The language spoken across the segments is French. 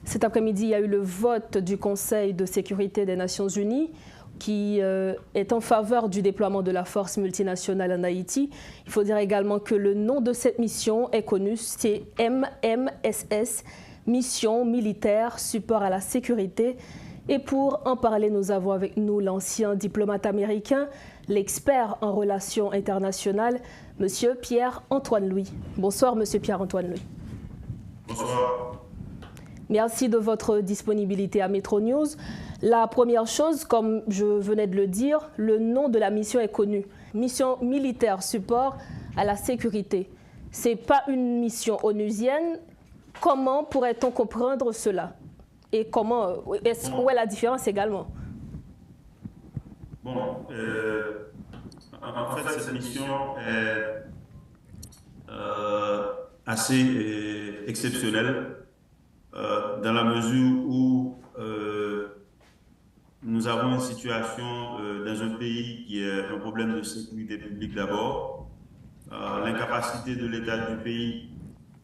Cet après-midi, il y a eu le vote du Conseil de sécurité des Nations Unies qui est en faveur du déploiement de la force multinationale en Haïti. Il faut dire également que le nom de cette mission est connu, c'est MMSS, Mission militaire support à la sécurité. Et pour en parler, nous avons avec nous l'ancien diplomate américain, l'expert en relations internationales, M. Pierre-Antoine Louis. Bonsoir, M. Pierre-Antoine Louis. Bonsoir. Merci de votre disponibilité à Metro News. La première chose, comme je venais de le dire, le nom de la mission est connu. Mission militaire support à la sécurité. Ce n'est pas une mission onusienne. Comment pourrait-on comprendre cela? Et comment, où est la différence également? Bon, en fait, cette mission est assez exceptionnelle dans la mesure où nous avons une situation dans un pays qui est un problème de sécurité publique d'abord, l'incapacité de l'État du pays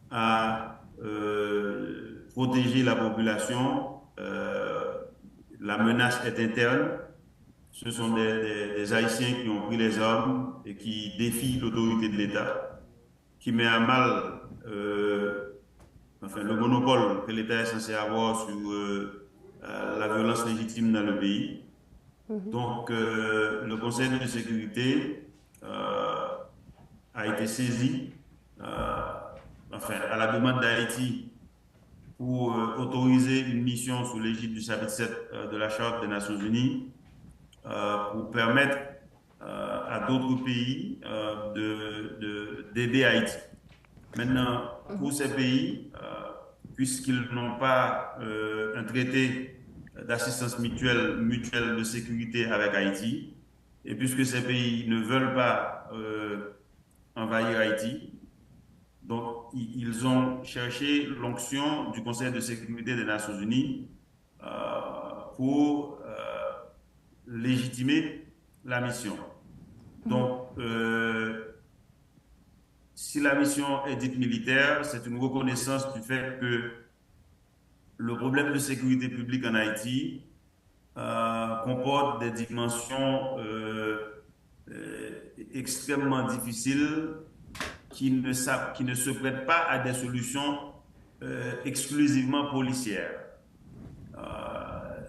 à protéger la population, la menace est interne. Ce sont des Haïtiens qui ont pris les armes et qui défient l'autorité de l'État, qui met à mal le monopole que l'État est censé avoir sur la violence légitime dans le pays. Donc, le Conseil de sécurité a été saisi à la demande d'Haïti pour autoriser une mission sous l'égide du chapitre 7 de la Charte des Nations Unies pour permettre à d'autres pays d'aider Haïti. Maintenant, pour ces pays, puisqu'ils n'ont pas un traité d'assistance mutuelle de sécurité avec Haïti, et puisque ces pays ne veulent pas envahir Haïti, donc ils ont cherché l'onction du Conseil de sécurité des Nations Unies pour légitimer la mission. Donc, si la mission est dite militaire, c'est une reconnaissance du fait que le problème de sécurité publique en Haïti comporte des dimensions extrêmement difficiles qui ne se prêtent pas à des solutions exclusivement policières.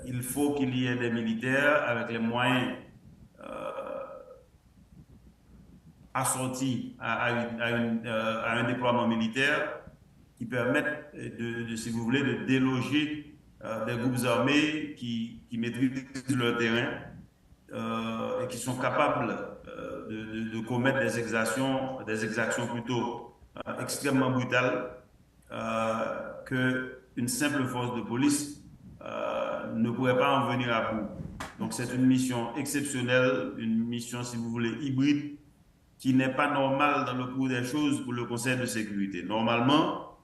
Il faut qu'il y ait des militaires avec les moyens assortis à un déploiement militaire qui permettent, si vous voulez, de déloger des groupes armés qui maîtrisent leur terrain et qui sont capables de commettre des exactions plutôt extrêmement brutales qu'une simple force de police ne pourrait pas en venir à bout. Donc c'est une mission exceptionnelle, une mission, si vous voulez, hybride, qui n'est pas normale dans le cours des choses pour le Conseil de sécurité. Normalement,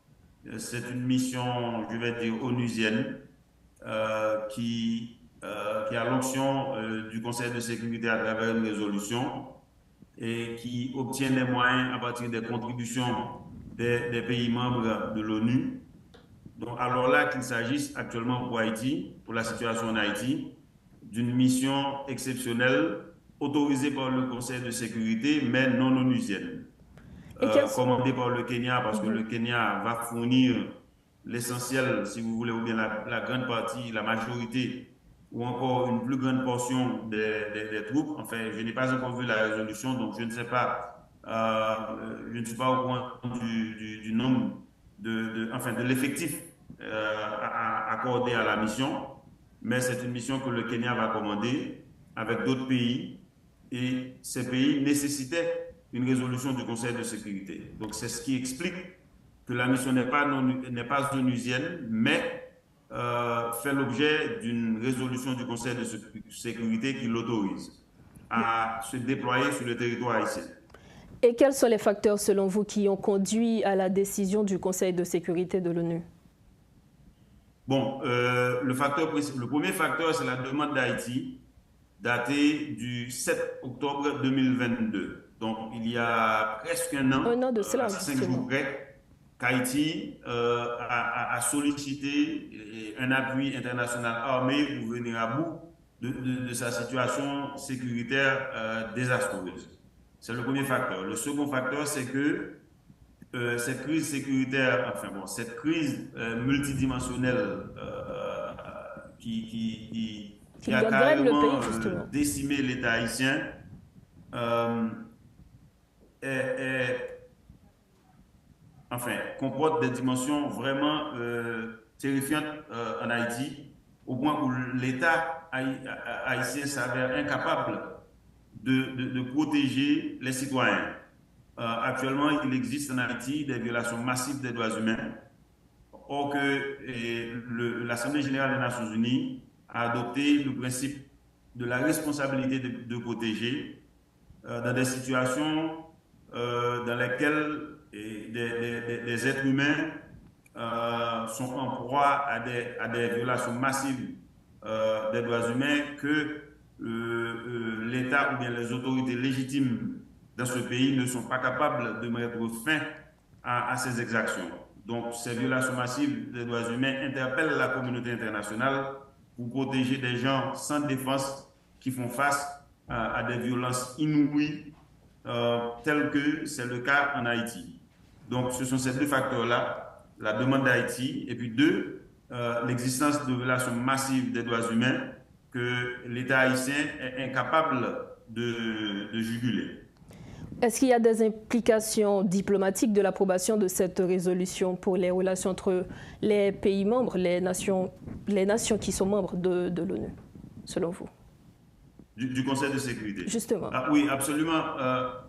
c'est une mission, je vais dire, onusienne, qui a l'onction du Conseil de sécurité à travers une résolution et qui obtient des moyens à partir des contributions des pays membres de l'ONU. Donc, alors là qu'il s'agisse actuellement pour Haïti, pour la situation en Haïti, d'une mission exceptionnelle autorisée par le Conseil de sécurité, mais non onusienne. Commandée par le Kenya, parce que le Kenya va fournir l'essentiel, si vous voulez, ou bien la grande partie, la majorité, ou encore une plus grande portion des troupes. Enfin, je n'ai pas encore vu la résolution, donc je ne sais pas, je ne suis pas au courant du nombre, de l'effectif accordé à la mission, mais c'est une mission que le Kenya va commander avec d'autres pays, et ces pays nécessitaient une résolution du Conseil de sécurité. Donc c'est ce qui explique que la mission n'est pas onusienne, mais fait l'objet d'une résolution du Conseil de sécurité qui l'autorise à se déployer sur le territoire haïtien. Et quels sont les facteurs, selon vous, qui ont conduit à la décision du Conseil de sécurité de l'ONU? Bon, le premier facteur, c'est la demande d'Haïti, datée du 7 octobre 2022. Donc, il y a presque un an de cela, 5 jours près, qu'Haïti a sollicité un appui international armé pour venir à bout de sa situation sécuritaire désastreuse. C'est le premier facteur. Le second facteur, c'est que cette crise sécuritaire, enfin bon, cette crise multidimensionnelle qui a gangrène le carrément pays, justement. décimé l'État haïtien enfin, comporte des dimensions vraiment terrifiantes en Haïti, au point où l'État haïtien s'avère incapable de protéger les citoyens. Actuellement, il existe en Haïti des violations massives des droits humains. Or que l'Assemblée générale des Nations Unies a adopté le principe de la responsabilité de protéger dans des situations dans lesquelles des êtres humains sont en proie à des violations massives des droits humains que l'État ou bien les autorités légitimes dans ce pays ne sont pas capables de mettre fin à ces exactions. Donc, ces violations massives des droits humains interpellent la communauté internationale pour protéger des gens sans défense qui font face à des violences inouïes, telles que c'est le cas en Haïti. Donc, ce sont ces deux facteurs-là, la demande d'Haïti, et puis deux, l'existence de violations massives des droits humains que l'État haïtien est incapable de juguler. Est-ce qu'il y a des implications diplomatiques de l'approbation de cette résolution pour les relations entre les pays membres, les nations qui sont membres de l'ONU, selon vous? Du Conseil de sécurité. Justement. Oui, absolument.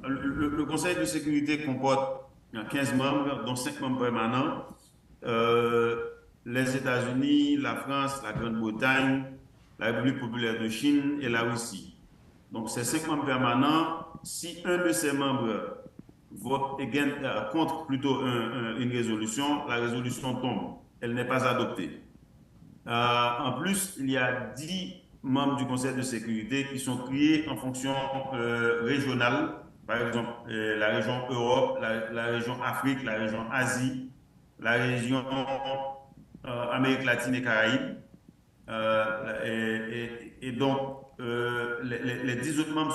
Le Conseil de sécurité comporte 15 membres, dont 5 membres permanents. Les États-Unis, la France, la Grande-Bretagne, la République populaire de Chine et la Russie. Donc, ces 5 membres permanents, si un de ces membres vote contre plutôt une résolution, la résolution tombe. Elle n'est pas adoptée. En plus, il y a 10 membres du Conseil de sécurité qui sont créés en fonction régionale. Par exemple, la région Europe, la région Afrique, la région Asie, la région Amérique latine et Caraïbes. Et donc, les 10 autres membres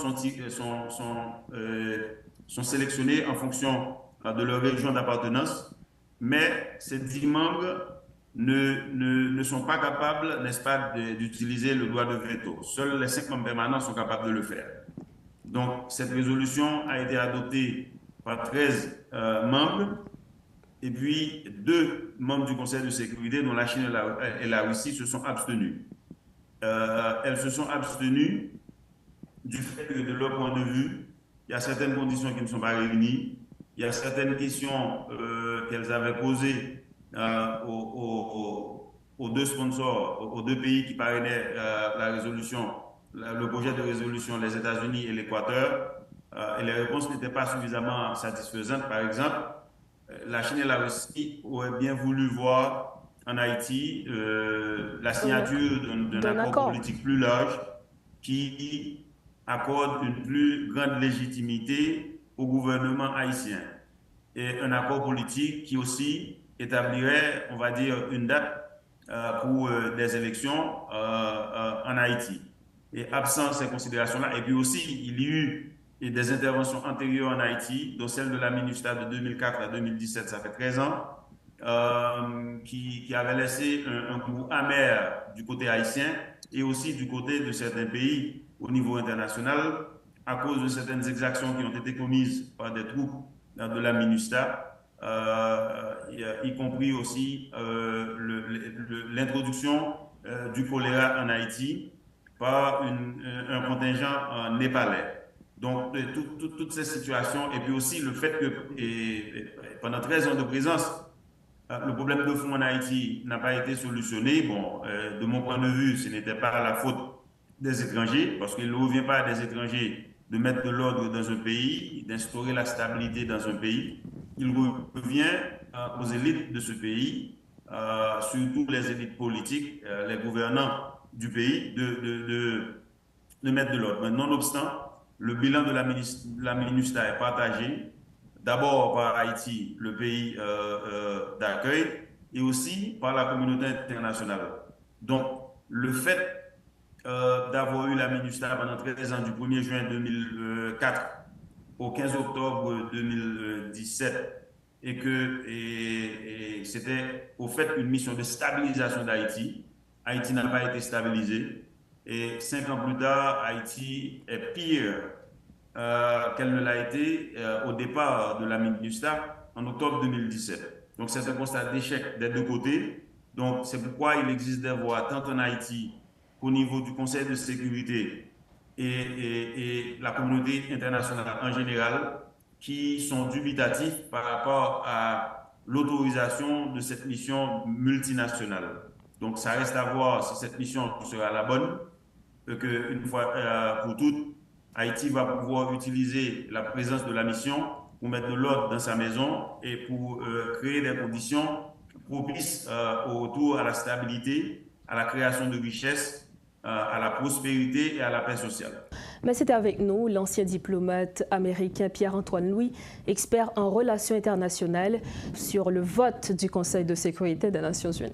sont sélectionnés en fonction de leur région d'appartenance, mais ces 10 membres ne sont pas capables, n'est-ce pas, d'utiliser le droit de veto. Seuls les 5 membres permanents sont capables de le faire. Donc, cette résolution a été adoptée par 13 membres, et puis 2 membres du Conseil de sécurité, dont la Chine et la Russie, se sont abstenus. Elles se sont abstenues du fait que, de leur point de vue, il y a certaines conditions qui ne sont pas réunies, il y a certaines questions qu'elles avaient posées aux deux sponsors, aux deux pays qui parrainaient la résolution, le projet de résolution, les États-Unis et l'Équateur, et les réponses n'étaient pas suffisamment satisfaisantes. Par exemple, la Chine et la Russie auraient bien voulu voir en Haïti la signature d'un accord politique plus large qui accorde une plus grande légitimité au gouvernement haïtien, et un accord politique qui aussi établirait, on va dire, une date pour des élections en Haïti. Et absent ces considérations-là, et puis aussi, il y a eu des interventions antérieures en Haïti, dont celle de la MINUSTAH de 2004 à 2017, ça fait 13 ans, qui avait laissé un goût amer du côté haïtien et aussi du côté de certains pays au niveau international à cause de certaines exactions qui ont été commises par des troupes de la MINUSTAH, y compris aussi l'introduction du choléra en Haïti par un contingent népalais. Donc, toutes ces situations, et puis aussi le fait que pendant 13 ans de présence, le problème de fond en Haïti n'a pas été solutionné. Bon, de mon point de vue, ce n'était pas la faute des étrangers, parce qu'il ne revient pas à des étrangers de mettre de l'ordre dans un pays, d'instaurer la stabilité dans un pays. Il revient aux élites de ce pays, surtout les élites politiques, les gouvernants du pays, de mettre de l'ordre. Mais nonobstant, le bilan de la MINUSTAH est partagé d'abord par Haïti, le pays d'accueil, et aussi par la communauté internationale. Donc, le fait d'avoir eu la MINUSTAH pendant 13 ans, du 1er juin 2004 au 15 octobre 2017, et c'était au fait une mission de stabilisation d'Haïti. Haïti n'a pas été stabilisé. Et 5 ans plus tard, Haïti est pire qu'elle ne l'a été au départ de la MINUSTAH en octobre 2017. Donc c'est un constat d'échec des deux côtés. Donc c'est pourquoi il existe des voix tant en Haïti qu'au niveau du Conseil de sécurité et la communauté internationale en général qui sont dubitatifs par rapport à l'autorisation de cette mission multinationale. Donc ça reste à voir si cette mission sera la bonne, qu'une fois pour toutes, Haïti va pouvoir utiliser la présence de la mission pour mettre de l'ordre dans sa maison et pour créer des conditions propices au retour à la stabilité, à la création de richesses, à la prospérité et à la paix sociale. Mais c'était avec nous l'ancien diplomate américain Pierre-Antoine Louis, expert en relations internationales, sur le vote du Conseil de sécurité des Nations Unies.